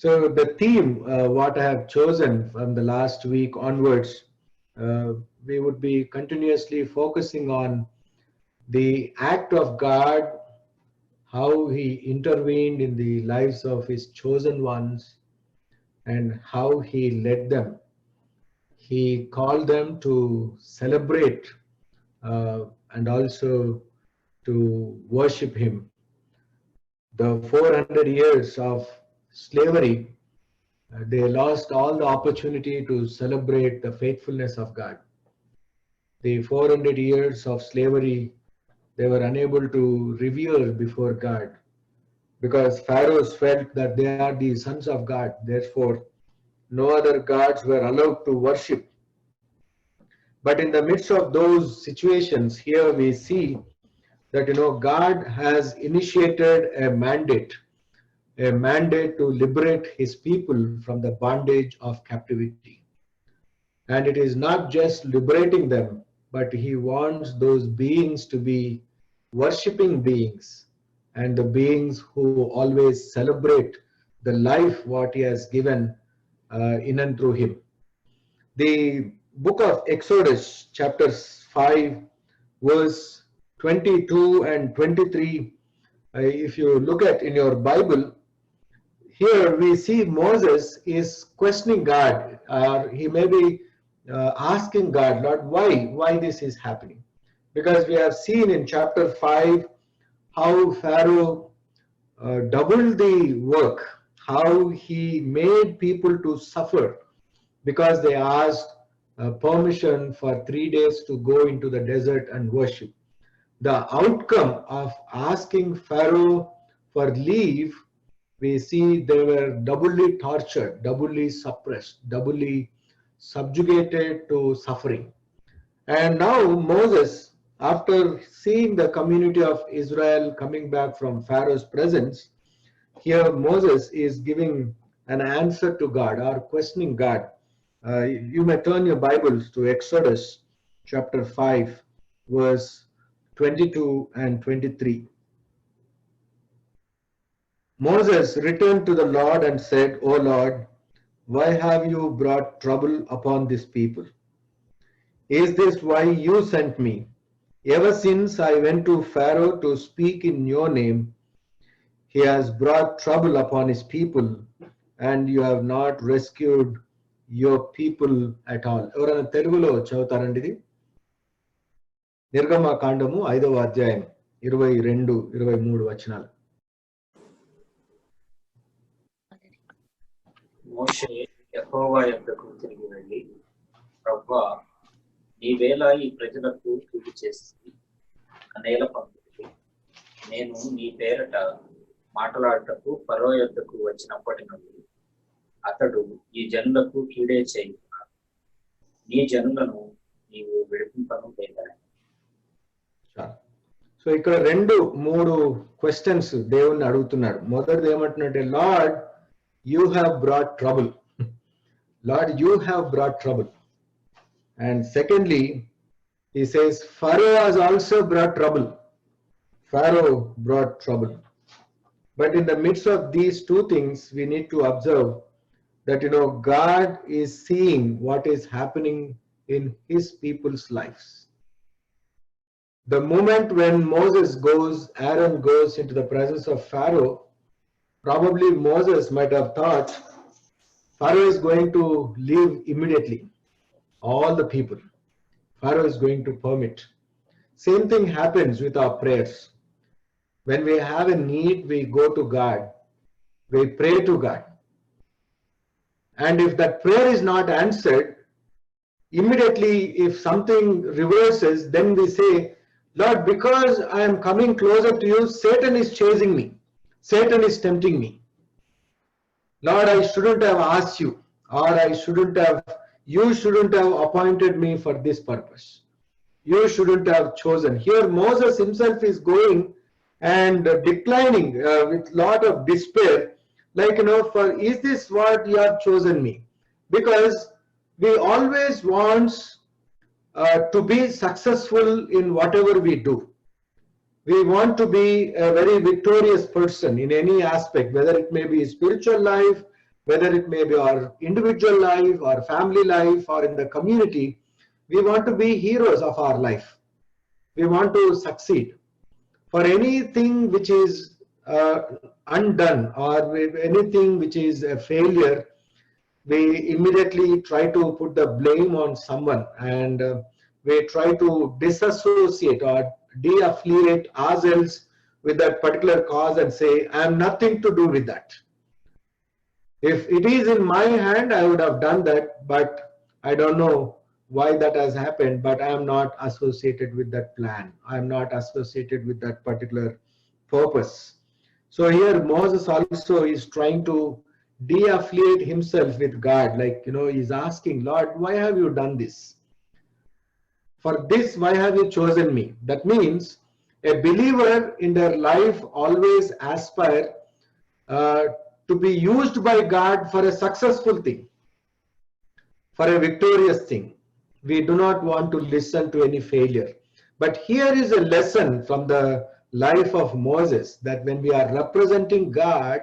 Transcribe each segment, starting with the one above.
So the theme, what I have chosen from the last week onwards, uh, we would be continuously focusing on the act of God, how He intervened in the lives of His chosen ones, and how He led them. He called them to celebrate and also to worship Him. The 400 years of slavery, they lost all the opportunity to celebrate the faithfulness of God. The 400 years of slavery, they were unable to revere before God because Pharaohs felt that they are the sons of God. Therefore, no other gods were allowed to worship. But in the midst of those situations, here we see that God has initiated a mandate to liberate His people from the bondage of captivity. And it is not just liberating them, but He wants those beings to be worshipping beings and the beings who always celebrate the life what He has given in and through Him. The book of Exodus, chapter 5, verse 22 and 23, if you look at in your Bible, here we see Moses is questioning God, or he may be asking God, Lord, why this is happening? Because we have seen in chapter 5 how Pharaoh doubled the work, how he made people to suffer because they asked permission for 3 days to go into the desert and worship. The outcome of asking Pharaoh for leave, we see they were doubly tortured, doubly suppressed, doubly subjugated to suffering. And now Moses, after seeing the community of Israel coming back from Pharaoh's presence, here Moses is giving an answer to God or questioning God. You may turn your Bibles to Exodus chapter 5, verse 22 and 23. Moses returned to the Lord and said, O Lord, why have you brought trouble upon this people? Is this why you sent me? Ever since I went to Pharaoh to speak in your name, he has brought trouble upon his people, and you have not rescued your people at all. ఎవరైనా తెలుగులో చదువుతారండి ఇది? నిర్గమకాండము 5వ అధ్యాయం 22, 23 వచనాలు. మోషే యెహోవా యొద్దకు తిరిగి వెళ్ళి, ప్రభువా, నీవేళ ఈ ప్రజలకు కీడు చేసి నేల పంపితివి. నేను నీ పేరట మాట్లాడటకు ఫరో యొద్దకు వచ్చినప్పటి నుండి అతడు ఈ జనులకు కీడే చేయుచున్నాడు. నీ జనులను నీవు విడిపింపను లేదని. సో ఇక్కడ 2-3 క్వశ్చన్స్ దేవుణ్ణి అడుగుతున్నాడు. మొదటిది ఏమంటున్నట్టే, lord you have brought trouble. Lord, you have brought trouble. And secondly, he says, Pharaoh has also brought trouble. Pharaoh brought trouble. But in the midst of these two things, we need to observe that, God is seeing what is happening in his people's lives. The moment when Aaron goes into the presence of Pharaoh, probably Moses might have thought Pharaoh is going to leave immediately. All the people. Pharaoh is going to permit. Same thing happens with our prayers. When we have a need, we go to God. We pray to God. And if that prayer is not answered, immediately if something reverses, then we say, Lord, because I am coming closer to you, Satan is chasing me. Satan is tempting me. Lord, I shouldn't have asked you, or you shouldn't have appointed me for this purpose. You shouldn't have chosen. Here Moses himself is going and declining with lot of despair, like, for is this what you have chosen me? Because we always want to be successful in whatever we do. We want to be a very victorious person in any aspect, whether it may be spiritual life, whether it may be our individual life, our family life, or in the community. We want to be heroes of our life. We want to succeed. For anything which is undone, or anything which is a failure, we immediately try to put the blame on someone, and we try to disassociate or de-affiliate ourselves with that particular cause and say, I have nothing to do with that. If it is in my hand, I would have done that, but I don't know why that has happened, but I am not associated with that plan. I am not associated with that particular purpose. So here Moses also is trying to de-affiliate himself with God. Like, he's asking, Lord, why have you done this? For this, why have you chosen me? That means a believer in their life always aspire uh, to be used by God for a successful thing, for a victorious thing. We do not want to listen to any failure. But here is a lesson from the life of Moses, that when we are representing God,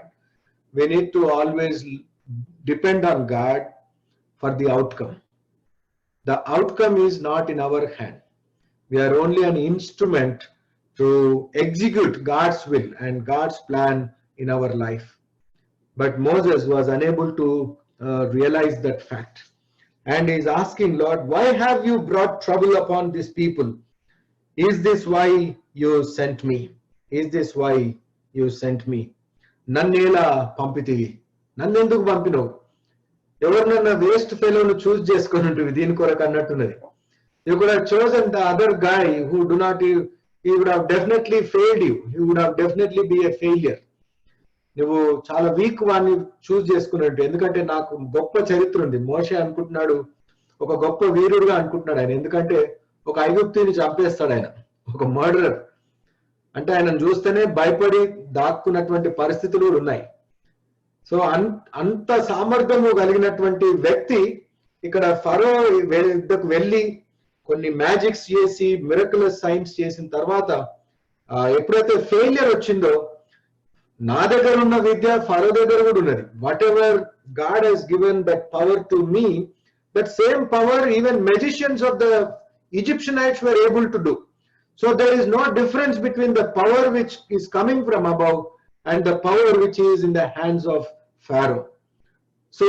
we need to always depend on God for the outcome. The outcome is not in our hand. We are only an instrument to execute God's will and God's plan in our life. But Moses was unable to realize that fact. And is asking, Lord, why have you brought trouble upon these people? Is this why you sent me? Is this why you sent me? Nannela pampitivi. Nannenduku pampinavu? ఎవరినన్నా waste ఫెలోను చూస్ చేసుకొని ఉంటుంది దీని కొరకు అన్నట్టున్నది. You could have chosen the other guy who do not, he would have definitely failed you. He would have definitely be a failure. నువ్వు చాలా week వాడిని చూస్ చేసుకున్నట్టు. ఎందుకంటే నాకు గొప్ప చరిత్ర ఉంది. మోషే అనుకుంటున్నాడు ఒక గొప్ప వీరుడుగా అనుకుంటున్నాడు ఆయన. ఎందుకంటే ఒక ఐగుప్తుని చంపేస్తాడు ఆయన, ఒక మర్డరర్. అంటే ఆయనను చూస్తేనే భయపడి దాక్కున్నటువంటి పరిస్థితులు ఉన్నాయి. సో అంత సామర్థ్యము కలిగినటువంటి వ్యక్తి ఇక్కడ ఫరో వద్దకు వెళ్ళి కొన్ని మ్యాజిక్స్ చేసి మిరకులస్ సైన్స్ చేసిన తర్వాత ఎప్పుడైతే ఫెయిలియర్ వచ్చిందో, నా దగ్గర ఉన్న విద్య ఫరో దగ్గర కూడా ఉన్నది. Whatever God he's given that power to me, that same power even magicians of the Egyptianites were able to do. So there is no difference between the power which is coming from above and the power which is in the hands of Pharaoh. So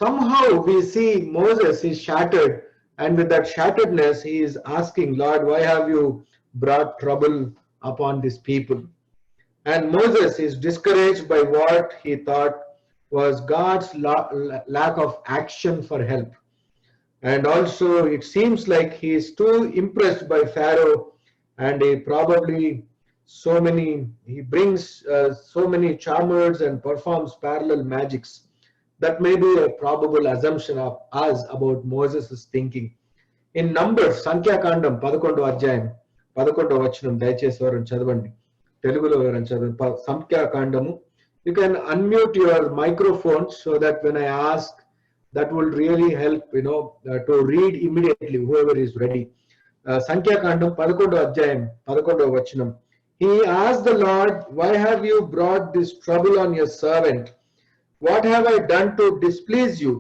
somehow we see Moses is shattered, and with that shatteredness he is asking, Lord, why have you brought trouble upon these people? And Moses is discouraged by what he thought was God's lack of action for help. And also it seems like he is too impressed by Pharaoh, and he probably he brings so many charmers and performs parallel magics. That may be a probable assumption of us about Moses' thinking. In Numbers, Sankhya Kandam 11వ అధ్యాయం 11వ వచనం దయచేసి ఎవరైనా చదవండి, తెలుగులో ఎవరైనా చదవండి. Sankhya Kandamu. You can unmute your microphone so that when I ask, that will really help, to read immediately, whoever is ready. Sankhya Kandam 11వ అధ్యాయం 11వ వచనం. He asked the Lord, why have you brought this trouble on your servant? What have I done to displease you,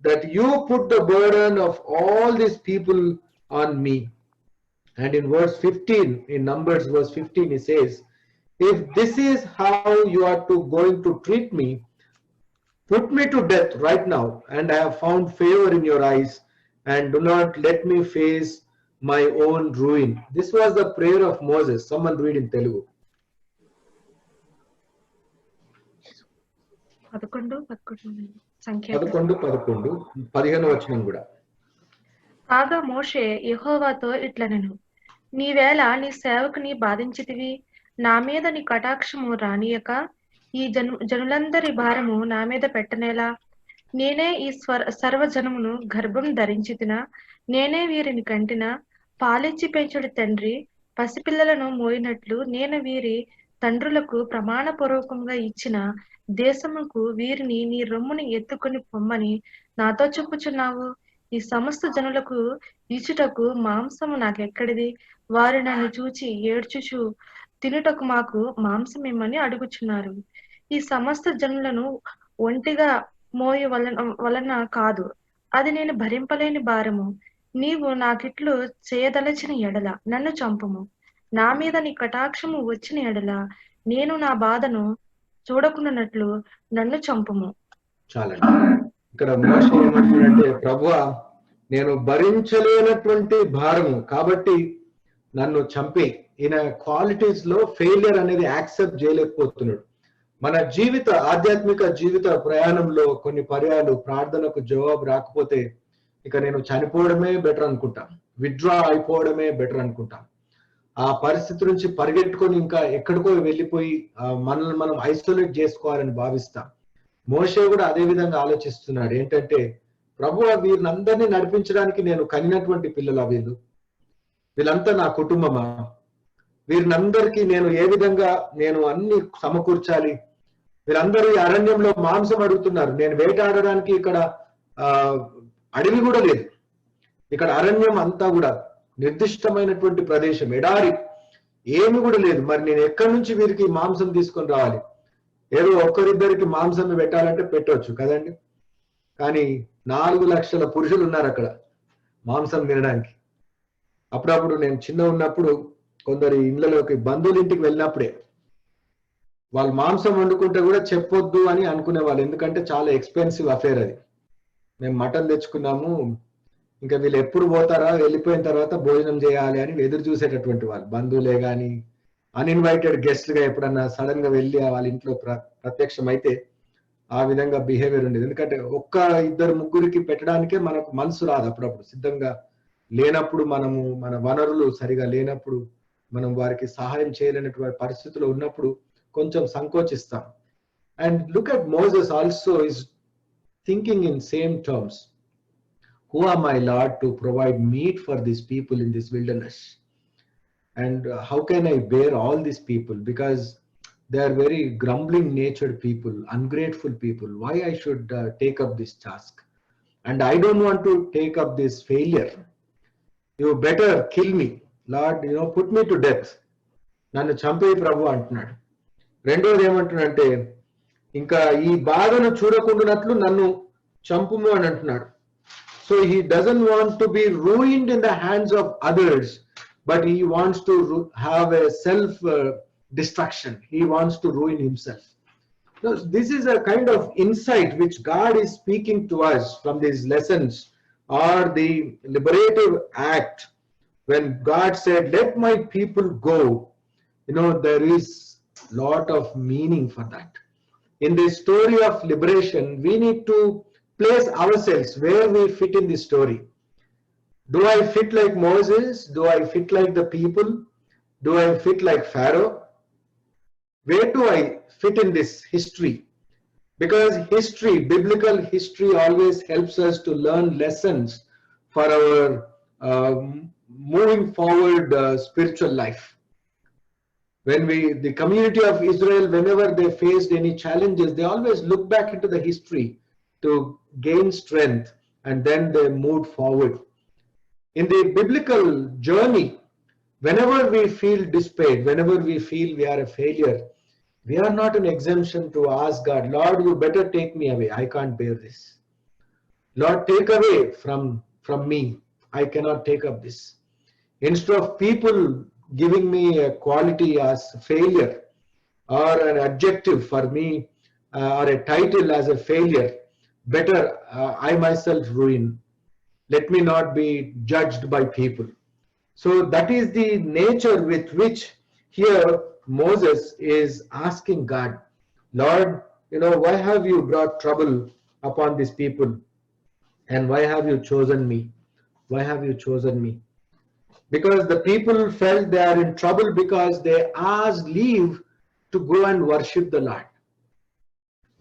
that you put the burden of all these people on me? And in verse 15, in Numbers verse 15, he says, if this is how you are going to treat me, put me to death right now, and I have found favor in your eyes, and do not let me face my own ruin. This was the prayer of Moses. Someone read in Telugu. 11 వచనం కూడా. కాగా మోషే యెహోవాతో ఇట్లనెను, నీవేళ నీ సేవకుని బాధించితివి, నా మీద నీ కటాక్షము రానియక ఈ జనులందరి భారము నా మీద పెట్టనేలా? నేనే ఈ సర్వజనమును గర్భం ధరించితినా? నేనే వీరిని కంటినా? పాలిచ్చి పెంచుడి తండ్రి పసిపిల్లలను మోయినట్లు నేను వీరి తండ్రులకు ప్రమాణపూర్వకంగా ఇచ్చిన దేశముకు వీరిని నీ రొమ్ముని ఎత్తుకొని పొమ్మని నాతో చెప్పుచున్నావు. ఈ సమస్త జనులకు ఇచ్చుటకు మాంసము నాకెక్కడిది? వారు నన్ను చూచి ఏడ్చుచు తినుటకు మాకు మాంసమేమని అడుగుచున్నారు. ఈ సమస్త జనులను ఒంటిగా మోయు వలన కాదు, అది నేను భరింపలేని భారము. నీవు నాకిట్లు చేయదలచిన ఎడల నన్ను చంపుము. నా మీద నీ కటాక్షము వచ్చిన ఎడల నేను నా బాధను చూడకున్నట్లు నన్ను చంపుము. చాలండి. ఇక్కడ మోషే ఏమంటున్నాడంటే, ప్రభువా నేను భరించలేనటువంటి భారము కాబట్టి నన్ను చంపే. ఈయన క్వాలిటీస్ లో ఫెయిలియర్ అనేది యాక్సెప్ట్ చేయలేకపోతున్నాడు. మన ఆధ్యాత్మిక జీవిత ప్రయాణంలో కొన్ని పర్యాలు ప్రార్థనకు జవాబు రాకపోతే ఇక నేను చనిపోవడమే బెటర్ అనుకుంటాం, విత్డ్రా అయిపోవడమే బెటర్ అనుకుంటాం. ఆ పరిస్థితి నుంచి పరిగెట్టుకొని ఇంకా ఎక్కడికో వెళ్ళిపోయి మనల్ని మనం ఐసోలేట్ చేసుకోవాలని భావిస్తాం. మోషే కూడా అదే విధంగా ఆలోచిస్తున్నాడు. ఏంటంటే, ప్రభువా వీరినందరినీ నడిపించడానికి నేను కనినటువంటి పిల్లల వీళ్ళంతా నా కుటుంబమా, వీరినందరికీ నేను ఏ విధంగా నేను అన్ని సమకూర్చాలి? వీరందరూ ఈ అరణ్యంలో మాంసం అడుగుతున్నారు. నేను వేటాడడానికి ఇక్కడ అడవి కూడా లేదు. ఇక్కడ అరణ్యం అంతా కూడా నిర్దిష్టమైనటువంటి ప్రదేశం, ఎడారి, ఏమి కూడా లేదు. మరి నేను ఎక్కడి నుంచి వీరికి మాంసం తీసుకొని రావాలి? ఏదో ఒక్కరిద్దరికి మాంసం పెట్టాలంటే పెట్టవచ్చు కదండి. కానీ 4 లక్షల పురుషులు ఉన్నారు అక్కడ మాంసం తినడానికి. అప్పుడప్పుడు నేను చిన్న ఉన్నప్పుడు కొందరి ఇళ్లలోకి బంధువుల ఇంటికి వెళ్ళినప్పుడే వాళ్ళు మాంసం వండుకుంటే కూడా చెప్పొద్దు అని అనుకునేవాళ్ళు. ఎందుకంటే చాలా ఎక్స్పెన్సివ్ అఫేర్ అది. మేము మటన్ తెచ్చుకున్నాము, ఇంకా వీళ్ళు ఎప్పుడు పోతారా, వెళ్ళిపోయిన తర్వాత భోజనం చేయాలి అని ఎదురు చూసేటటువంటి వాళ్ళు. బంధువులే కానీ అన్ఇన్వైటెడ్ గెస్ట్ గా ఎప్పుడన్నా సడన్ గా వెళ్ళి వాళ్ళ ఇంట్లో ప్రత్యక్షం అయితే ఆ విధంగా బిహేవియర్ ఉండేది. ఎందుకంటే ఒక్క ఇద్దరు ముగ్గురికి పెట్టడానికే మనకు మనసు రాదు. అప్పుడప్పుడు సిద్ధంగా లేనప్పుడు, మనము మన వనరులు సరిగా లేనప్పుడు, మనం వారికి సహాయం చేయలేనటువంటి పరిస్థితుల్లో ఉన్నప్పుడు కొంచెం సంకోచిస్తాం. And look at Moses also is thinking in same terms. Who am I, Lord, to provide meat for these people in this wilderness? And how can I bear all these people? Because they are very grumbling natured people, ungrateful people. Why I should take up this task? And I don't want to take up this failure. You better kill me, Lord, put me to death. నన్ను చంపే ప్రభు అంటున్నాడు. రెండోది ఏమంటున్నాడంటే, ఇంకా ఈ బాధను చూడకుండానట్లు నన్ను చంపుము అని అంటున్నాడు. So he doesn't want to be ruined in the hands of others, but he wants to have a self destruction. He wants to ruin himself. So this is a kind of insight which God is speaking to us from these lessons, or the liberative act. When God said, let my people go, there is lot of meaning for that. In this story of liberation, we need to place ourselves where we fit in the story. Do I fit like Moses? Do I fit like the people? Do I fit like Pharaoh? Where do I fit in this history? Because history, biblical history, always helps us to learn lessons for our moving forward spiritual life. When the community of Israel, whenever they faced any challenges, they always look back into the history to gain strength, and then they moved forward. In the biblical journey, whenever we feel despair, whenever we feel we are a failure, we are not an exemption to ask God, Lord, you better take me away. I can't bear this. Lord, take away from me. I cannot take up this. Instead of people giving me a quality as failure, or an adjective for me, or a title as a failure, better I myself ruin. Let me not be judged by people. So that is the nature with which here Moses is asking God, Lord, why have you brought trouble upon these people? And why have you chosen me? Why have you chosen me? Because the people felt they are in trouble because they asked leave to go and worship the Lord.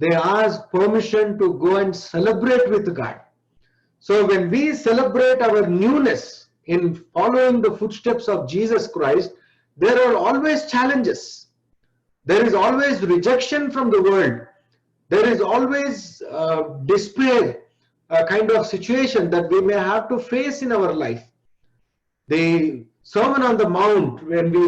They asked permission to go and celebrate with God. So when we celebrate our newness in following the footsteps of Jesus Christ, there are always challenges. There is always rejection from the world. There is always despair, a kind of situation that we may have to face in our life. The Sermon on the Mount, when we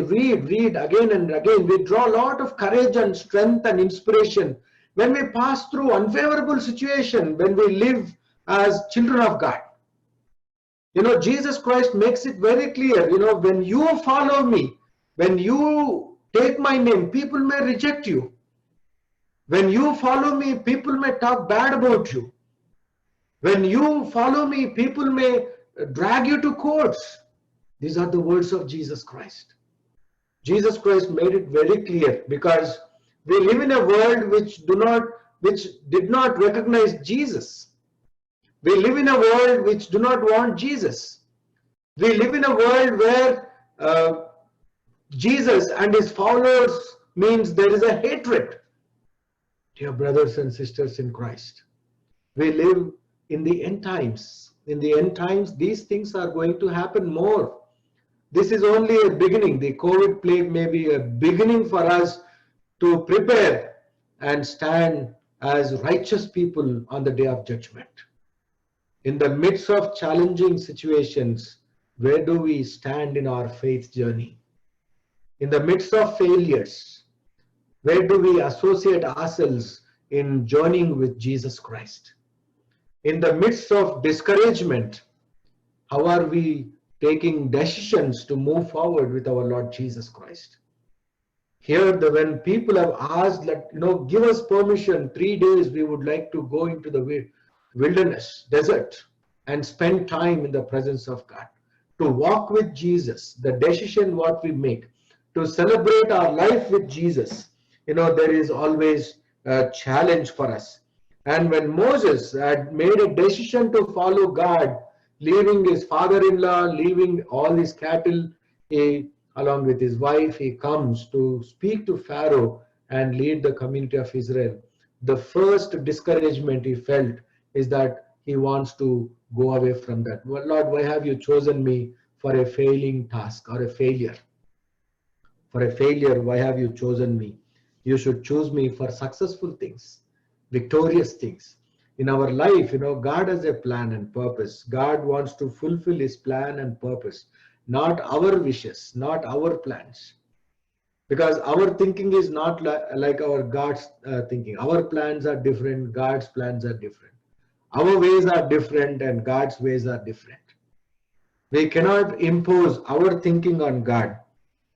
read again and again, we draw a lot of courage and strength and inspiration when we pass through unfavorable situation, when we live as children of God. Jesus Christ makes it very clear, when you follow me, when you take my name, people may reject you. When you follow me, people may talk bad about you. When you follow me, people may drag you to courts. These are the words of Jesus Christ. Jesus Christ made it very clear, because we live in a world which did not recognize Jesus. We live in a world which do not want Jesus. We live in a world where Jesus and his followers means there is a hatred. Dear brothers and sisters in Christ, we live in the end times. In the end times, these things are going to happen more. This is only a beginning. The COVID plague may be a beginning for us to prepare and stand as righteous people on the day of judgment. In the midst of challenging situations, where do we stand in our faith journey? In the midst of failures, where do we associate ourselves in journeying with Jesus Christ? In the midst of discouragement, how are we taking decisions to move forward with our Lord Jesus Christ? Here, when people have asked, give us permission, 3 days we would like to go into the wilderness, desert, and spend time in the presence of God, to walk with Jesus, the decision what we make, to celebrate our life with Jesus, there is always a challenge for us. And when Moses had made a decision to follow God, leaving his father-in-law, leaving all his cattle, along with his wife, he comes to speak to Pharaoh and lead the community of Israel. The first discouragement he felt is that he wants to go away from that. Well, Lord, why have you chosen me for a failing task or a failure? For a failure, why have you chosen me? You should choose me for successful things, victorious things. In our life, God has a plan and purpose. God wants to fulfill his plan and purpose, not our wishes, not our plans. Because our thinking is not like our God's thinking. Our plans are different, God's plans are different. Our ways are different and God's ways are different. We cannot impose our thinking on God.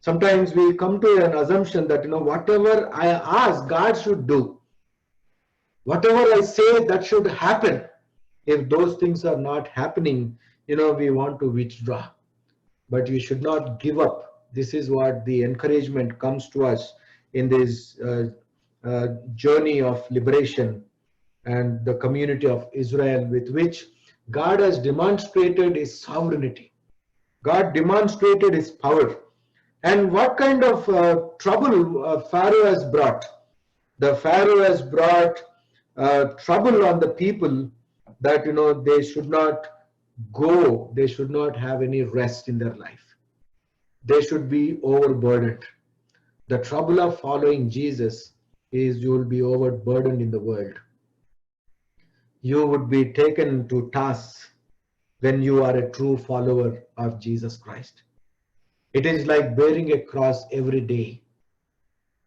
Sometimes we come to an assumption that, whatever I ask, God should do. Whatever I say, that should happen. If those things are not happening, we want to withdraw. But you should not give up. This is what the encouragement comes to us in this journey of liberation and the community of Israel, with which God has demonstrated his sovereignty. God demonstrated his power. And what kind of trouble Pharaoh has brought? The Pharaoh has brought trouble on the people that, they should not go, they should not have any rest in their life. They should be overburdened. The trouble of following Jesus is you will be overburdened in the world. You would be taken to task when you are a true follower of Jesus Christ. It is like bearing a cross every day.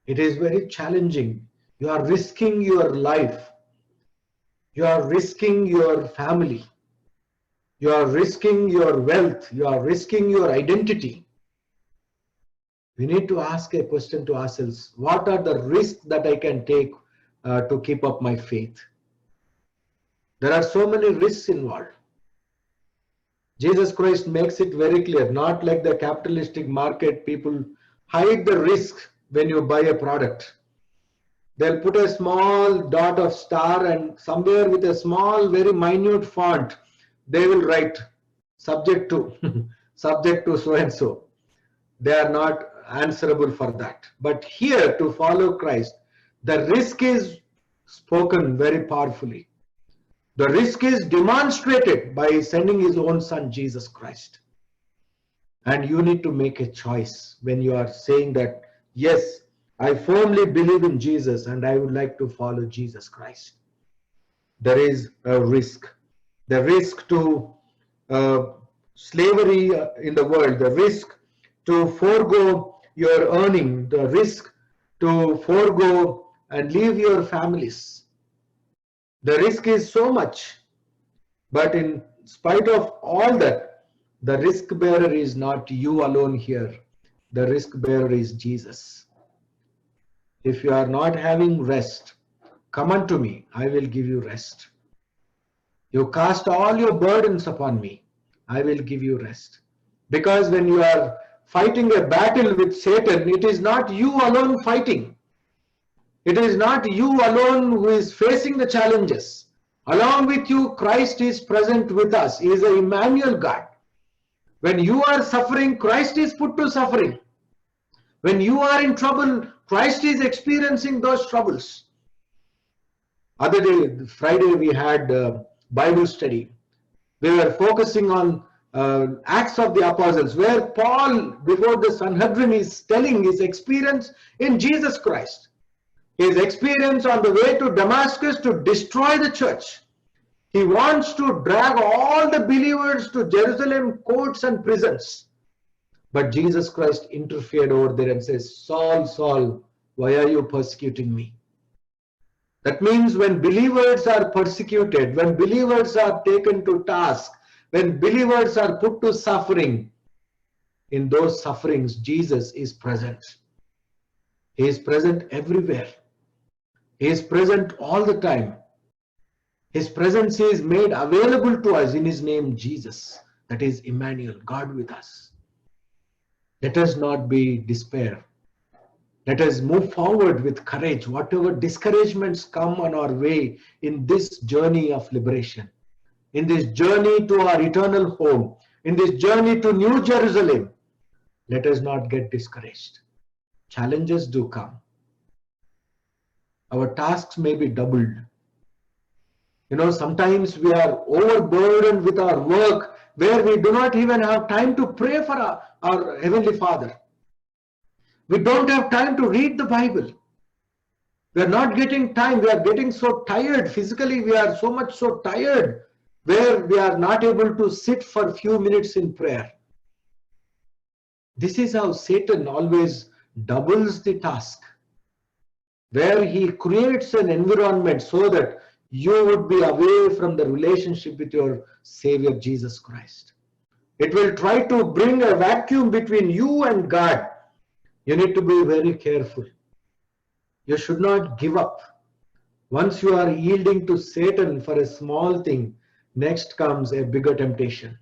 It is very challenging. You are risking your life. You are risking your family. You are risking your wealth. You are risking your identity. We need to ask a question to ourselves. What are the risks that I can take to keep up my faith? There are so many risks involved. Jesus Christ makes it very clear, not like the capitalistic market, people hide the risk when you buy a product. They'll put a small dot of star, and somewhere with a small, very minute font, they will write subject to, subject to so and so. They are not answerable for that. But here, to follow Christ, the risk is spoken very powerfully. The risk is demonstrated by sending his own son, Jesus Christ. And you need to make a choice when you are saying that, yes, I firmly believe in Jesus and I would like to follow Jesus Christ. There is a risk. The risk to slavery in the world, the risk to forego your earning, the risk to forego and leave your families. The risk is so much, but in spite of all that, the risk bearer is not you alone here. The risk bearer is Jesus. If you are not having rest, come unto me, I will give you rest. You cast all your burdens upon me, I will give you rest. Because when you are fighting a battle with Satan, it is not you alone fighting. It is not you alone who is facing the challenges. Along with you, Christ is present with us. He is an Emmanuel God. When you are suffering, Christ is put to suffering. When you are in trouble, Christ is experiencing those troubles. Other day, Friday, we had Bible study. We were focusing on Acts of the Apostles, where Paul, before the Sanhedrin, is telling his experience in Jesus Christ. His experience on the way to Damascus to destroy the church. He wants to drag all the believers to Jerusalem courts and prisons. But Jesus Christ interfered over there and says, Saul, Saul, why are you persecuting me? That means when believers are persecuted, when believers are taken to task, when believers are put to suffering, in those sufferings, Jesus is present. He is present everywhere. He is present all the time. His presence is made available to us in his name, Jesus. That is Emmanuel, God with us. Let us not be despair. Let us move forward with courage. Whatever discouragements come on our way in this journey of liberation, in this journey to our eternal home, in this journey to New Jerusalem, let us not get discouraged. Challenges do come. Our tasks may be doubled. You know, sometimes we are overburdened with our work where we do not even have time to pray for our Heavenly Father. We don't have time to read the Bible. We are not getting time. We are getting so tired. Physically, we are so tired where we are not able to sit for a few minutes in prayer. This is how Satan always doubles the task, where he creates an environment so that you would be away from the relationship with your Savior Jesus Christ. It will try to bring a vacuum between you and God. You need to be very careful. You should not give up. Once you are yielding to Satan for a small thing, next comes a bigger temptation.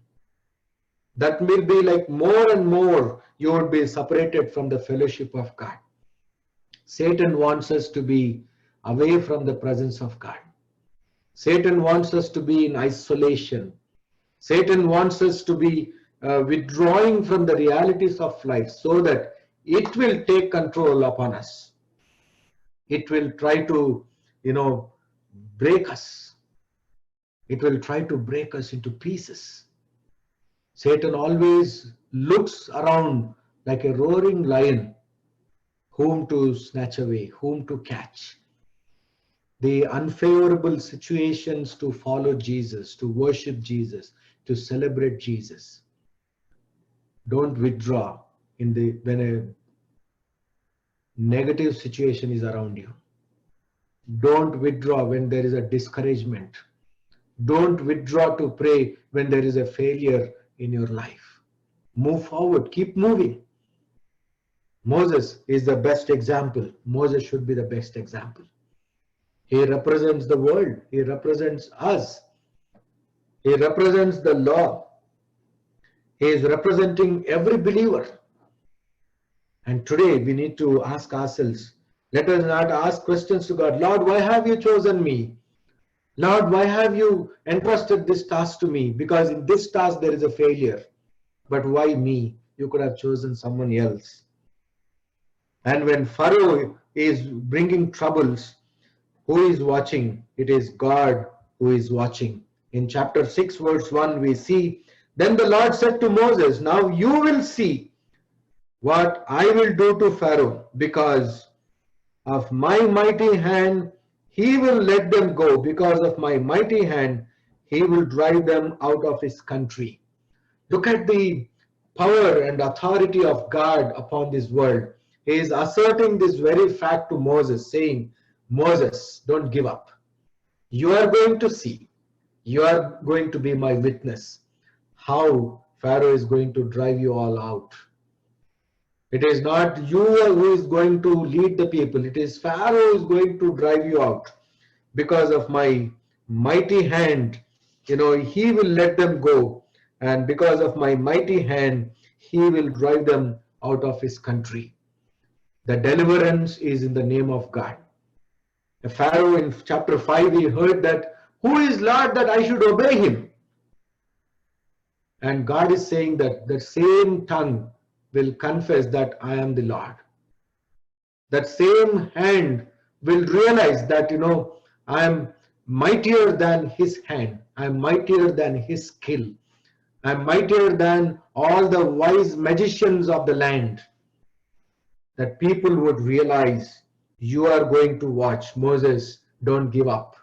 That will be like more and more you will be separated from the fellowship of God. Satan wants us to be away from the presence of God. Satan wants us to be in isolation. Satan wants us to be withdrawing from the realities of life so that it will take control upon us. It will try to, break us. It will try to break us into pieces. Satan always looks around like a roaring lion, whom to snatch away, whom to catch. The unfavorable situations to follow Jesus, to worship Jesus, to celebrate Jesus. Don't withdraw when a negative situation is around you. Don't withdraw when there is a discouragement. Don't withdraw to pray when there is a failure in your life. Move forward, keep moving. Moses is the best example. Moses should be the best example. He represents the world. He represents us. He represents the law. He is representing every believer. And today we need to ask ourselves, let us not ask questions to God. Lord, why have you chosen me? Lord, why have you entrusted this task to me? Because in this task there is a failure. But why me? You could have chosen someone else. And when Pharaoh is bringing troubles, who is watching? It is God who is watching. In chapter 6 verse 1 we see, then the Lord said to Moses, now you will see what I will do to Pharaoh, because of my mighty hand he will let them go. Because of my mighty hand he will drive them out of his country. Look at the power and authority of God upon this world. He is asserting this very fact to Moses, saying, Moses, don't give up. You are going to see, you are going to be my witness, how Pharaoh is going to drive you all out. It is not you who is going to lead the people. It is Pharaoh who is going to drive you out. Because of my mighty hand, he will let them go. And because of my mighty hand, he will drive them out of his country. The deliverance is in the name of God. The Pharaoh in chapter 5, he heard that, who is Lord that I should obey him? And God is saying that the same tongue will confess that I am the Lord. That same hand will realize that, I am mightier than his hand. I am mightier than his skill. I am mightier than all the wise magicians of the land. That people would realize, you are going to watch. Moses, don't give up.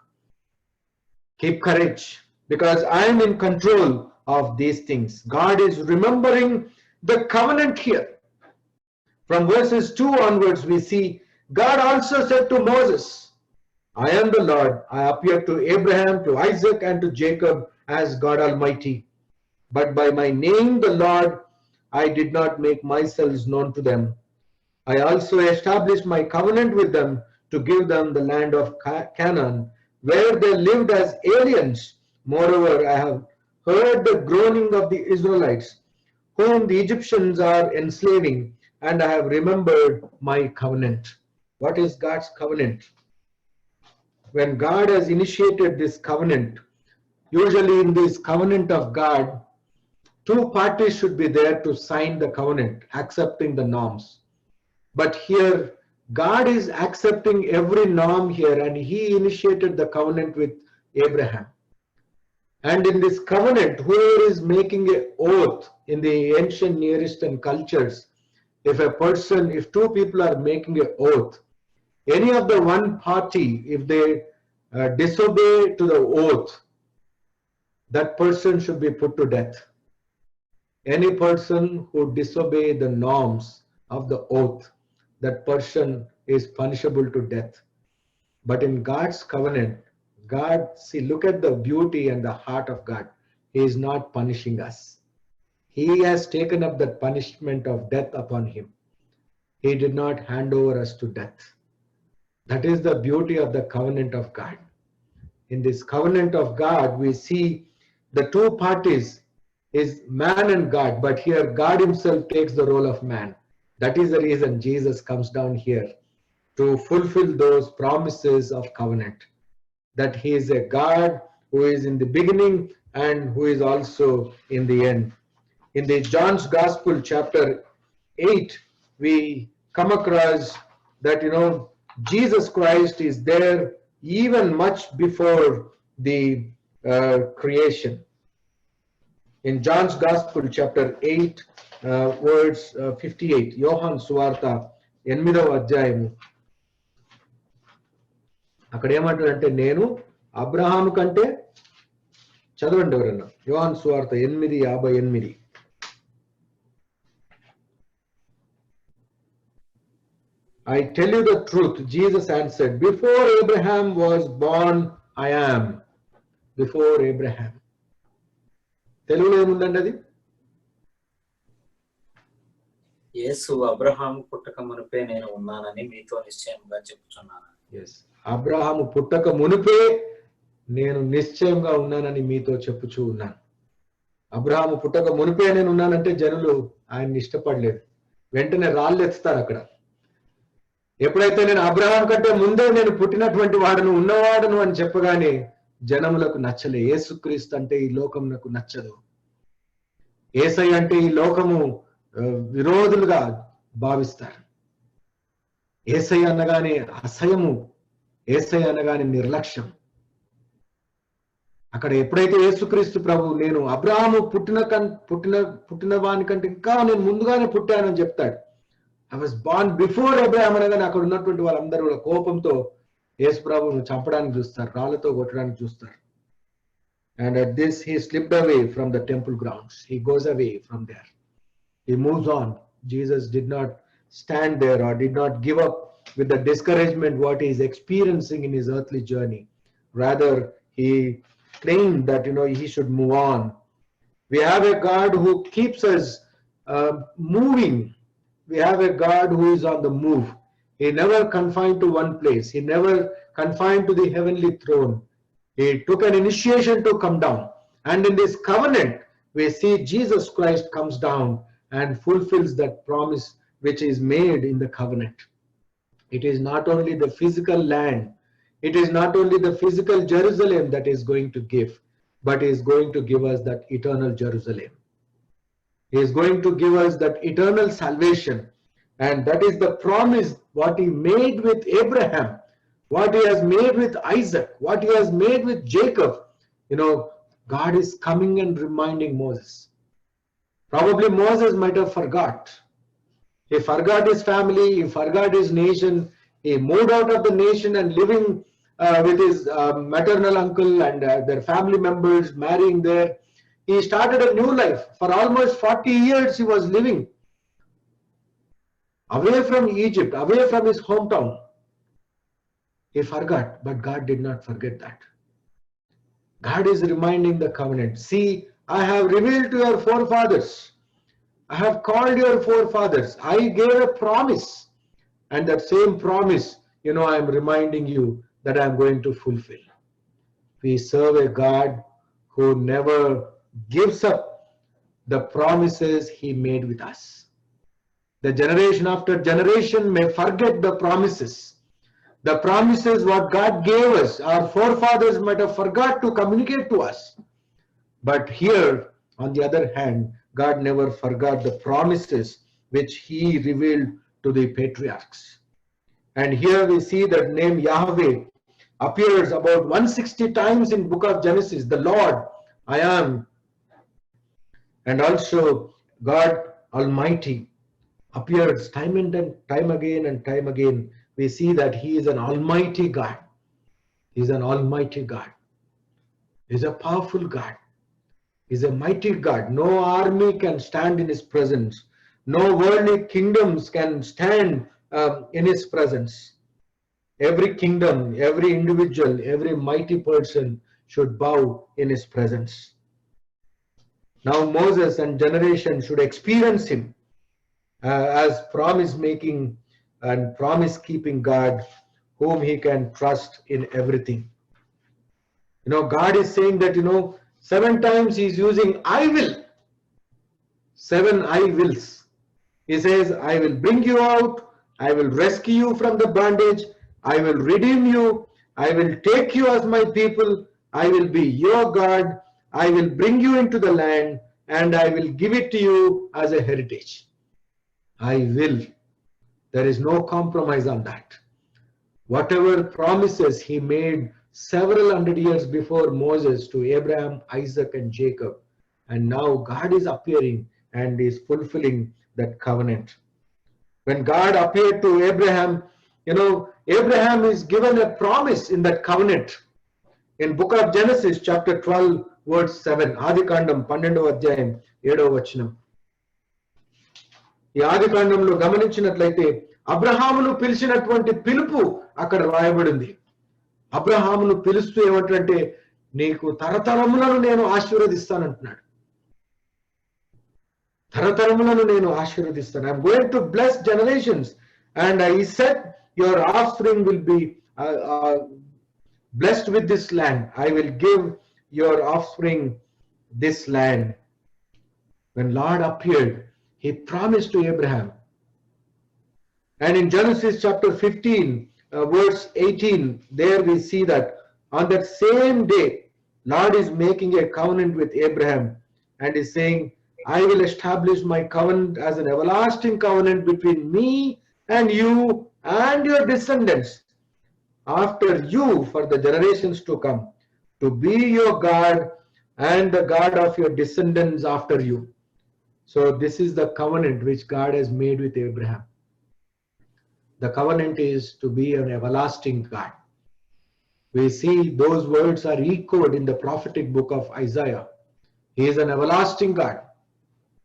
Keep courage, because I am in control of these things. God is remembering the covenant here. From verses 2 onwards, we see God also said to Moses, I am the Lord. I appeared to Abraham, to Isaac, and to Jacob as God Almighty. But by my name, the Lord, I did not make myself known to them. I also established my covenant with them to give them the land of Canaan, where they lived as aliens. Moreover, I have heard the groaning of the Israelites, whom the Egyptians are enslaving, and I have remembered my covenant. What is God's covenant? When God has initiated this covenant, usually in this covenant of God, two parties should be there to sign the covenant, accepting the norms. But here, God is accepting every norm here, and he initiated the covenant with Abraham. And in this covenant, whoever is making an oath in the ancient Near Eastern cultures, if two people are making an oath, any of the one party, if they disobey to the oath, that person should be put to death. Any person who disobey the norms of the oath, that person is punishable to death. But in God's covenant, look at the beauty and the heart of God. He is not punishing us. He has taken up that punishment of death upon him. He did not hand over us to death. That is the beauty of the covenant of God. In this covenant of God, we see the two parties is man and God, but here God himself takes the role of man. That is the reason Jesus comes down here, to fulfill those promises of covenant, that he is a God who is in the beginning and who is also in the end. In the John's Gospel chapter 8, we come across that, Jesus Christ is there even much before the creation. In John's Gospel chapter 8, verse 58, యోహాను సువార్త 8వ అధ్యాయము, అక్కడ ఏమంటాడంటే, నేను అబ్రహాము కంటే, చదవండి ఎవరన్నా, యోహాను సువార్త 8:58. I tell you the truth, Jesus answered, before Abraham was born, I am. Before Abraham. తెలుగులో ఏముందండి అది? యేసు అబ్రహాము పుట్టక మునిపే నేను ఉన్నానని మీతో నిశ్చయంగా చెప్పుచున్నాను. yes, అబ్రహాము పుట్టక మునిపే నేను నిశ్చయంగా ఉన్నానని మీతో చెప్పుచూ ఉన్నాను. అబ్రహాము పుట్టక మునిపే నేను ఉన్నానంటే జనులు ఆయన్ని ఇష్టపడలేదు, వెంటనే రాళ్ళు ఎత్తుతారు అక్కడ. ఎప్పుడైతే నేను అబ్రహాం కంటే ముందే నేను పుట్టినటువంటి వాడును, ఉన్నవాడును అని చెప్పగానే జనములకు నచ్చలే. యేసుక్రీస్తు అంటే ఈ లోకమునకు నచ్చదు. యేసయ్య అంటే ఈ లోకము విరోధులుగా భావిస్తారు. యేసయ్య అనగానే అసహ్యము, యేసయ్య అనగానే నిర్లక్ష్యం. అక్కడ ఎప్పుడైతే యేసుక్రీస్తు ప్రభు నేను అబ్రహాము పుట్టిన వాని కంటే ఇంకా నేను ముందుగానే పుట్టానని చెప్తాడు. I was born before Abraham అనగానే అక్కడ ఉన్నటువంటి వాళ్ళందరూ కూడా కోపంతో యేసు ప్రభువును చంపడానికి చూస్తారు, రాళ్లతో కొట్టడానికి చూస్తారు. And at this he slipped away from the temple grounds. He goes away from there. He moves on. Jesus did not stand there or did not give up with the discouragement what he is experiencing in his earthly journey. Rather, he claimed that he should move on. We have a God who keeps us moving. We have a God who is on the move. He never confined to one place. He never confined to the heavenly throne. He took an initiation to come down. And in this covenant, we see Jesus Christ comes down and fulfills that promise which is made in the covenant. It is not only the physical land, it is not only the physical Jerusalem that is going to give, but is going to give us that eternal Jerusalem. He is going to give us that eternal salvation. And that is the promise what he made with Abraham, what he has made with Isaac, what he has made with Jacob. God is coming and reminding Moses. Probably Moses might have forgot. He forgot his family, he forgot his nation. He moved out of the nation and living with his maternal uncle and their family members, marrying there. He started a new life. For almost 40 years he was living away from Egypt, away from his hometown. He forgot, but God did not forget that. God is reminding the covenant. See, I have revealed to your forefathers. I have called your forefathers. I gave a promise. And that same promise, I am reminding you that I am going to fulfill. We serve a God who never gives up the promises he made with us. The generation after generation may forget the promises. The promises what God gave us, our forefathers might have forgot to communicate to us. But here, on the other hand, God never forgot the promises which he revealed to the patriarchs. And here we see that name Yahweh appears about 160 times in book of Genesis. The Lord, I am. And also God Almighty appears time and time again and time again. We see that he is an almighty God. He is an almighty God. He is a powerful God. He is a mighty God. No army can stand in his presence. No worldly kingdoms can stand in his presence. Every kingdom, every individual, every mighty person should bow in his presence. Now Moses and generation should experience him as promise-making and promise-keeping God whom he can trust in everything. God is saying that, 7 times he is using I will. 7 I wills. He says, I will bring you out. I will rescue you from the bondage. I will redeem you. I will take you as my people. I will be your God. I will bring you into the land and I will give it to you as a heritage. I will. There is no compromise on that. Whatever promises he made several hundred years before Moses to Abraham, Isaac, and Jacob, and now God is appearing and is fulfilling that covenant. When God appeared to Abraham, Abraham is given a promise in that covenant. In book of Genesis, chapter 12, verse 7, Adikandam, 12వ అధ్యాయం 7వ వచనం. ఈ ఆదికాండంలో గమనించినట్లయితే అబ్రహామును పిలిచినటువంటి పిలుపు అక్కడ రాయబడింది. అబ్రహామును పిలుస్తూ ఏమంటే నీకు తరతరములను నేను ఆశీర్వదిస్తానంటున్నాడు. తరతరములను నేను ఆశీర్వదిస్తాను. I'm going to bless generations and he said your offspring will be blessed with this land. I will give your offspring this land. When Lord appeared, he promised to Abraham. And in Genesis chapter 15, verse 18, there we see that on that same day, Lord is making a covenant with Abraham and is saying, I will establish my covenant as an everlasting covenant between me and you and your descendants after you for the generations to come, to be your God and the God of your descendants after you. So this is the covenant which God has made with Abraham. The covenant is to be an everlasting God. We see those words are echoed in the prophetic book of Isaiah. He is an everlasting God,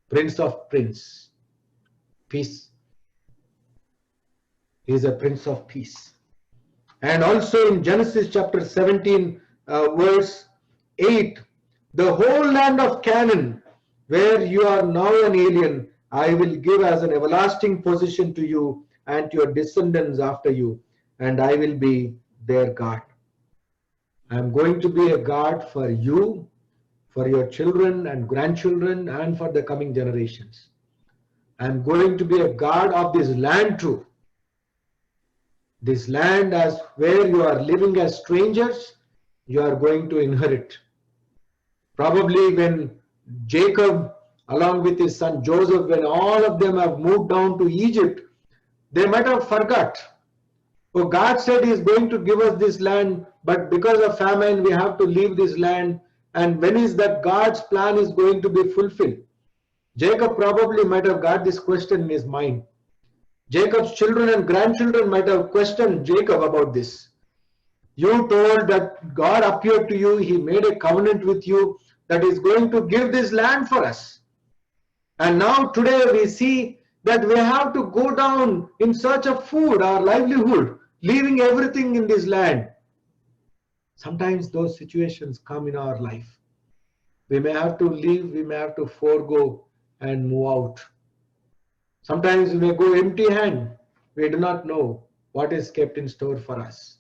Prince of Prince, peace. He is a Prince of Peace. And also in Genesis chapter 17, verse 8, the whole land of Canaan, where you are now an alien, I will give as an everlasting possession to you and to your descendants after you, and I will be their God. I am going to be a God for you, for your children and grandchildren, and for the coming generations. I am going to be a God of this land too. This land as where you are living as strangers, you are going to inherit. Probably when Jacob, along with his son Joseph, when all of them have moved down to Egypt, they might have forgot. Oh, God said He is going to give us this land, but because of famine, we have to leave this land. And when is that God's plan is going to be fulfilled? Jacob probably might have got this question in his mind. Jacob's children and grandchildren might have questioned Jacob about this. You told that God appeared to you, He made a covenant with you that is going to give this land for us. And now today we see that we have to go down in search of food, our livelihood, leaving everything in this land. Sometimes those situations come in our life. We may have to leave, we may have to forego and move out. Sometimes we may go empty hand. We do not know what is kept in store for us.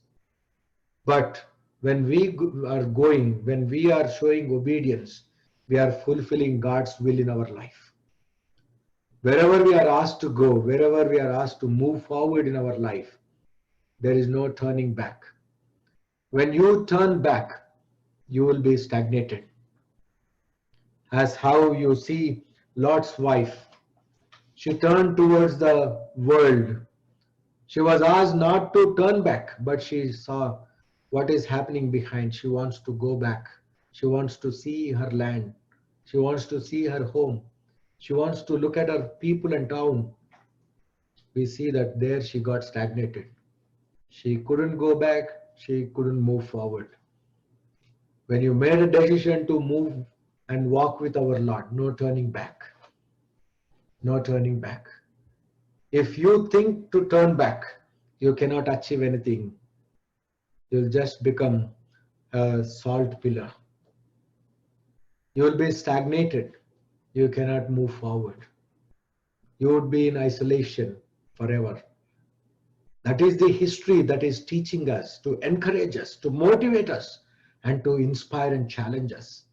But when we are going, when we are showing obedience, we are fulfilling God's will in our life. Wherever we are asked to go, wherever we are asked to move forward in our life, there is no turning back. When you turn back, you will be stagnated. As how you see Lot's wife, she turned towards the world. She was asked not to turn back, but she saw what is happening behind. She wants to go back. She wants to see her land. She wants to see her home. She wants to look at her people and town. We see that there she got stagnated. She couldn't go back. She couldn't move forward. When you made a decision to move and walk with our Lord, no turning back. No turning back. If you think to turn back, you cannot achieve anything. You'll just become a salt pillar. You will be stagnated. You cannot move forward. You would be in isolation forever. That is the history that is teaching us, to encourage us, to motivate us, and to inspire and challenge us,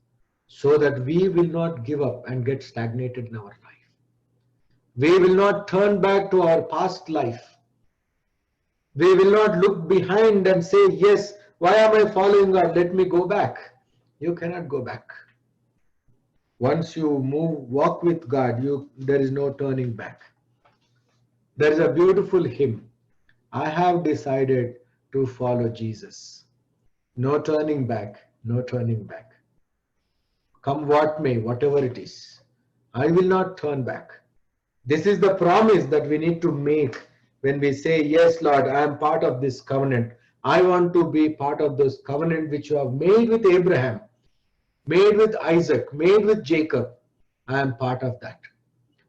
so that we will not give up and get stagnated in our life. We will not turn back to our past life. We will not look behind and say, yes, why am I following God? Let me go back. You cannot go back. Once you walk with God, there is no turning back. There is a beautiful hymn. I have decided to follow Jesus. No turning back, no turning back. Come what may, whatever it is, I will not turn back. This is the promise that we need to make when we say, yes, Lord, I am part of this covenant. I want to be part of this covenant which you have made with Abraham, made with Isaac, made with Jacob. I am part of that.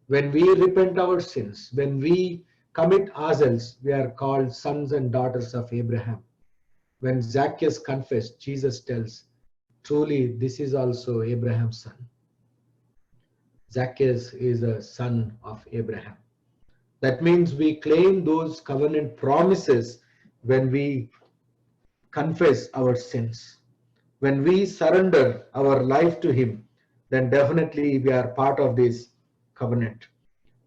When we repent our sins, when we commit ourselves, we are called sons and daughters of Abraham. When Zacchaeus confessed, Jesus tells, truly, this is also Abraham's son. Zacchaeus is a son of Abraham. That means we claim those covenant promises when we confess our sins. When we surrender our life to Him, then definitely we are part of this covenant.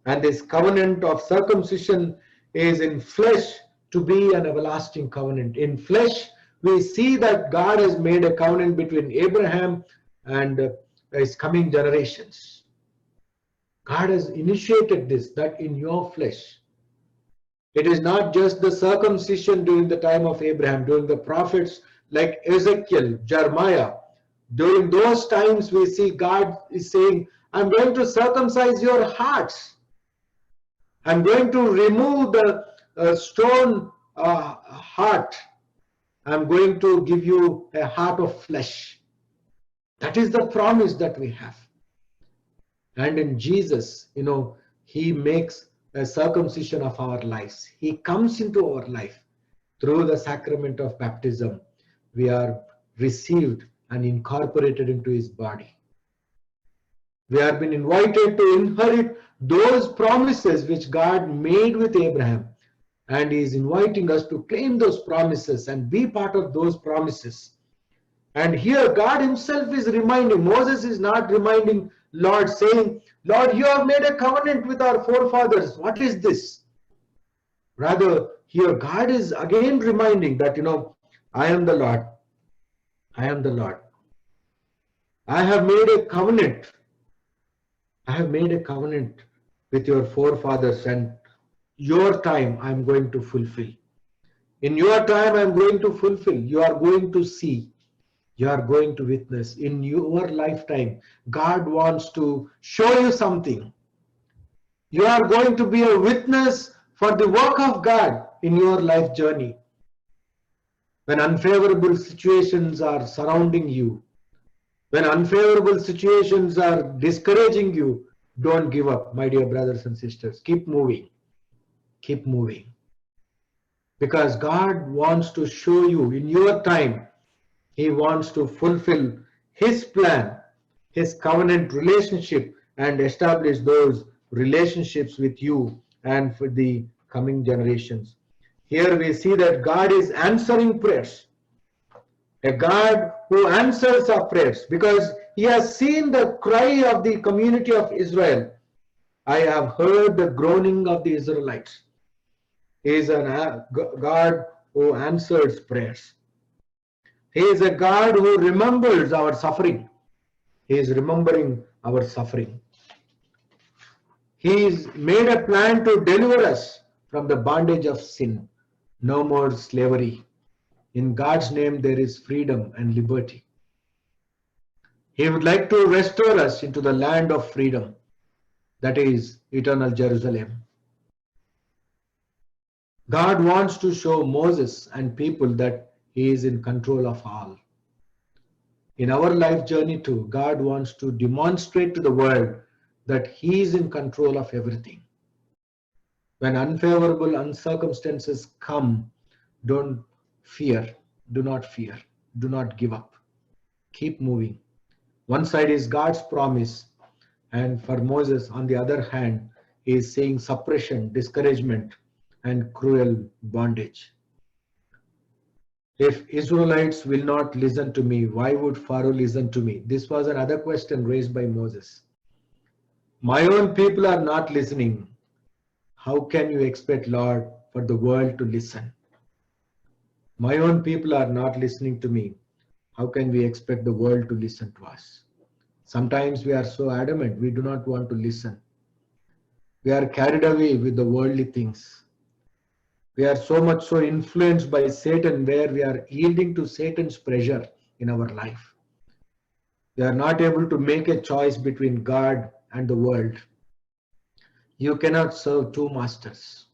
And this covenant of circumcision is in flesh to be an everlasting covenant. In flesh, we see that God has made a covenant between Abraham and his coming generations. God has initiated this, that in your flesh. It is not just the circumcision during the time of Abraham, during the prophets like Ezekiel, Jeremiah. During those times, we see God is saying, I'm going to circumcise your hearts. I'm going to remove the stone heart. I'm going to give you a heart of flesh. That is the promise that we have. And in Jesus, He makes a circumcision of our lives. He comes into our life through the sacrament of baptism. We are received and incorporated into his body. We have been invited to inherit those promises which God made with Abraham. And he is inviting us to claim those promises and be part of those promises. And here God himself is reminding, Moses is not reminding Lord, saying, Lord, you have made a covenant with our forefathers. What is this? Rather, here God is again reminding that, I am the Lord. I am the Lord. I have made a covenant. I have made a covenant with your forefathers, and your time I am going to fulfill. In your time I am going to fulfill. You are going to see. You are going to witness. In your lifetime, God wants to show you something. You are going to be a witness for the work of God in your life journey. When unfavorable situations are surrounding you, when unfavorable situations are discouraging you, don't give up, my dear brothers and sisters. Keep moving. Keep moving. Because God wants to show you in your time, he wants to fulfill his plan, his covenant relationship, and establish those relationships with you and for the coming generations. Here we see that God is answering prayers. A God who answers our prayers, because he has seen the cry of the community of Israel. I have heard the groaning of the Israelites. He is a God who answers prayers. He is a God who remembers our suffering. He is remembering our suffering. He has made a plan to deliver us from the bondage of sin. No more slavery. In God's name there is freedom and liberty. He would like to restore us into the land of freedom, that is eternal Jerusalem. God wants to show Moses and people that he is in control of all. In our life journey too, God wants to demonstrate to the world that he is in control of everything. When unfavorable circumstances come, don't fear. Do not fear. Do not give up. Keep moving. One side is God's promise, and for Moses, on the other hand, he is saying suppression, discouragement, and cruel bondage. If Israelites will not listen to me, why would Pharaoh listen to me? This was another question raised by Moses. My own people are not listening. How can you expect, Lord, for the world to listen? My own people are not listening to me. How can we expect the world to listen to us? Sometimes we are so adamant, we do not want to listen. We are carried away with the worldly things. We are so much so influenced by Satan, where we are yielding to Satan's pressure in our life. We are not able to make a choice between God and the world. You cannot serve two masters.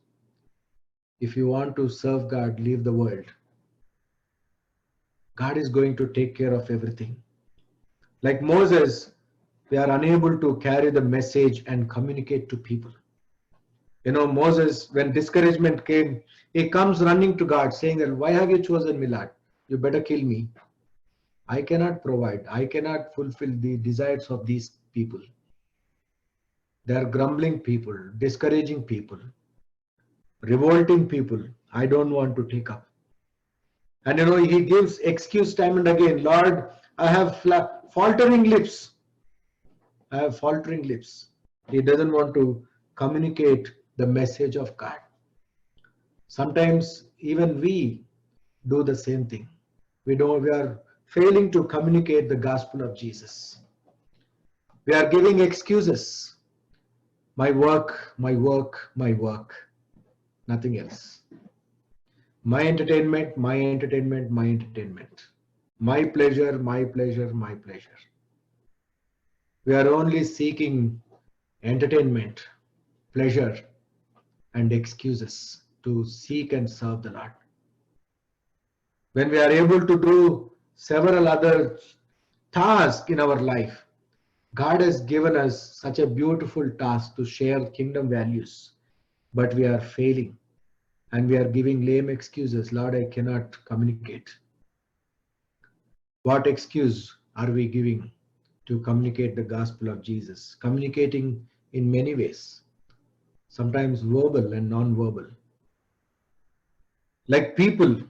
If you want to serve God, leave the world. God is going to take care of everything. Like Moses, we are unable to carry the message and communicate to people. Moses, when discouragement came, he comes running to God saying that, why have you chosen me, Lord? You better kill me. I cannot provide. I cannot fulfill the desires of these people. They are grumbling people, discouraging people, revolting people. I don't want to take up. And he gives excuse time and again. Lord, I have faltering lips. I have faltering lips. He doesn't want to communicate the message of God. Sometimes even we do the same thing. We are failing to communicate the gospel of Jesus. We are giving excuses. My work, my work, my work. Nothing else. My entertainment, my entertainment, my entertainment. My pleasure, my pleasure, my pleasure. We are only seeking entertainment, pleasure, and excuses to seek and serve the Lord. When we are able to do several other tasks in our life, God has given us such a beautiful task to share kingdom values. but we are failing and we are giving lame excuses. Lord, I cannot communicate. What excuse are we giving to communicate the gospel of Jesus? Communicating in many ways, sometimes verbal and non-verbal. Like people,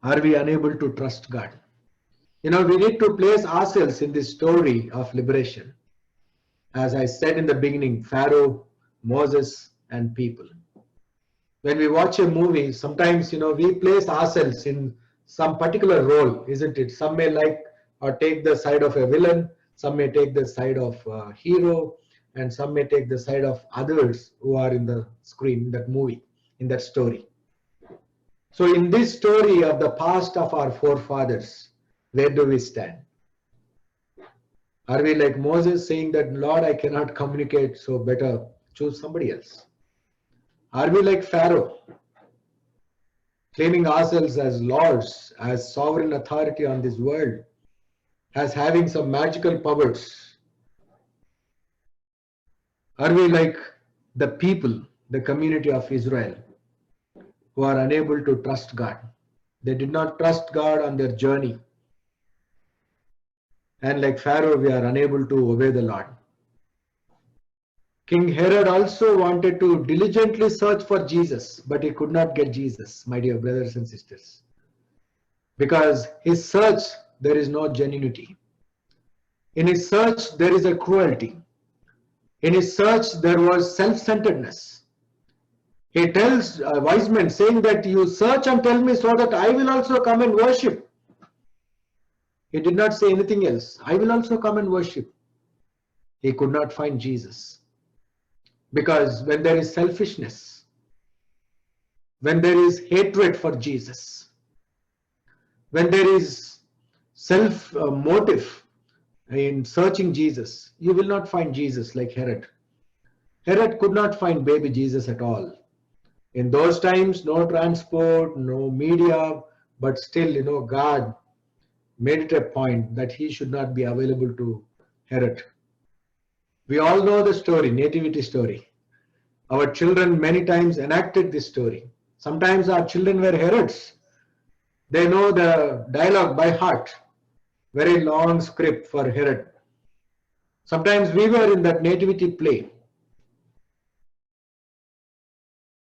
are we unable to trust God? We need to place ourselves in this story of liberation. As I said in the beginning, Pharaoh, Moses, and people. When we watch a movie, sometimes, we place ourselves in some particular role, isn't it? Some may like or take the side of a villain, some may take the side of a hero, and some may take the side of others who are in the screen, that movie, in that story. So in this story of the past of our forefathers, where do we stand? Are we like Moses saying that, Lord, I cannot communicate, so better choose somebody else? Are we like Pharaoh, claiming ourselves as lords, as sovereign authority on this world, as having some magical powers? Are we like the people, the community of Israel, who are unable to trust God? They did not trust God on their journey. And like Pharaoh, we are unable to obey the Lord. King Herod also wanted to diligently search for Jesus, but he could not get Jesus, my dear brothers and sisters. Because his search, there is no genuinity. In his search, there is a cruelty. In his search, there was self-centeredness. He tells wise men, saying that you search and tell me so that I will also come and worship. He did not say anything else. I will also come and worship. He could not find Jesus. Because when there is selfishness, when there is hatred for Jesus, when there is self-motive in searching Jesus, you will not find Jesus like Herod. Herod could not find baby Jesus at all. In those times, no transport, no media, but still, God made it a point that he should not be available to Herod. We all know the story, nativity story. Our children many times enacted this story. Sometimes our children were Herods. They know the dialogue by heart. Very long script for Herod. Sometimes we were in that nativity play.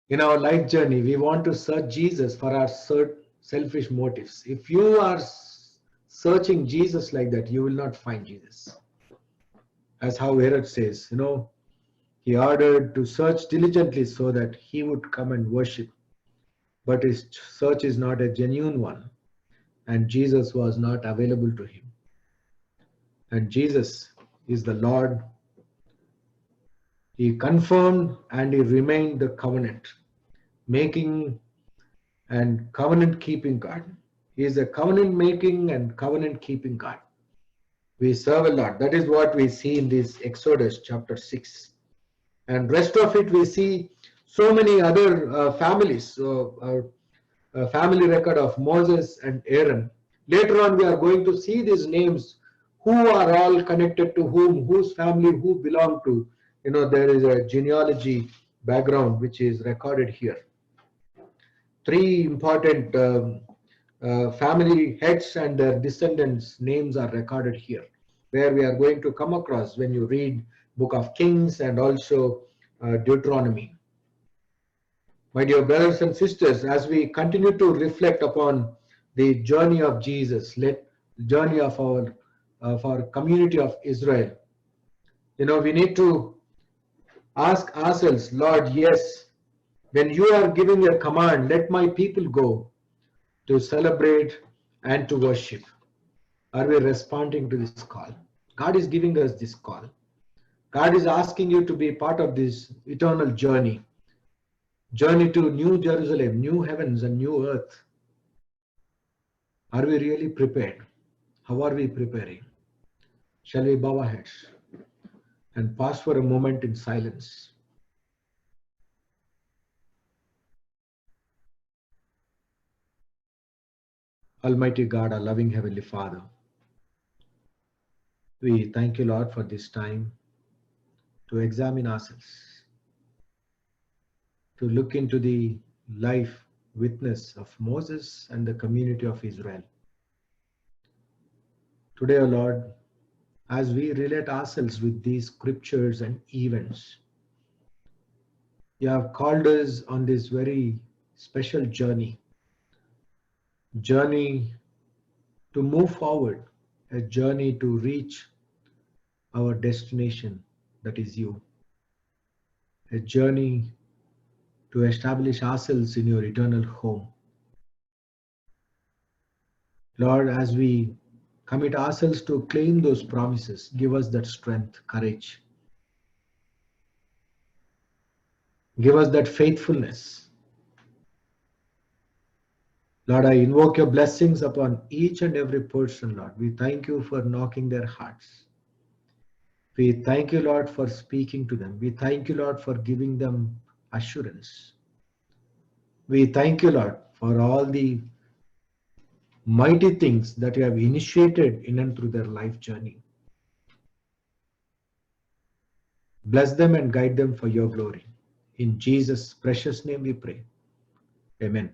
In our life journey, we want to search Jesus for our selfish motives. If you are searching Jesus like that, you will not find Jesus. As how Herod says, he ordered to search diligently so that he would come and worship. But his search is not a genuine one, and Jesus was not available to him. And Jesus is the Lord. He confirmed and he remained the covenant making and covenant keeping God. He is a covenant making and covenant keeping God. We serve a lot. That is what we see in this Exodus chapter 6. And rest of it we see so many other families. Family record of Moses and Aaron. Later on we are going to see these names, who are all connected to whom, whose family, who belong to. There is a genealogy background which is recorded here. Three important family heads and their descendants' names are recorded here, where we are going to come across when you read Book of Kings and also Deuteronomy. My dear brothers and sisters, as we continue to reflect upon the journey of Jesus, journey of our community of Israel, we need to ask ourselves, Lord, yes, when you are giving a command, let my people go to celebrate and to worship. Are we responding to this call? God is giving us this call. God is asking you to be part of this eternal journey to New Jerusalem, new heavens and new earth. Are we really prepared? How are we preparing? Shall we bow our heads and pause for a moment in silence? Almighty God, our loving Heavenly Father, we thank you, Lord, for this time to examine ourselves. to look into the life witness of Moses and the community of Israel. Today, O Lord, as we relate ourselves with these scriptures and events, you have called us on this very special journey to move forward, a journey to reach our destination, that is you, a journey to establish ourselves in your eternal home. Lord, as we commit ourselves to claim those promises, give us that strength, courage. Give us that faithfulness. Lord, I invoke your blessings upon each and every person, Lord. We thank you for knocking their hearts. We thank you, Lord, for speaking to them. We thank you, Lord, for giving them assurance. We thank you, Lord, for all the mighty things that you have initiated in and through their life journey. Bless them and guide them for your glory. In Jesus' precious name we pray. Amen.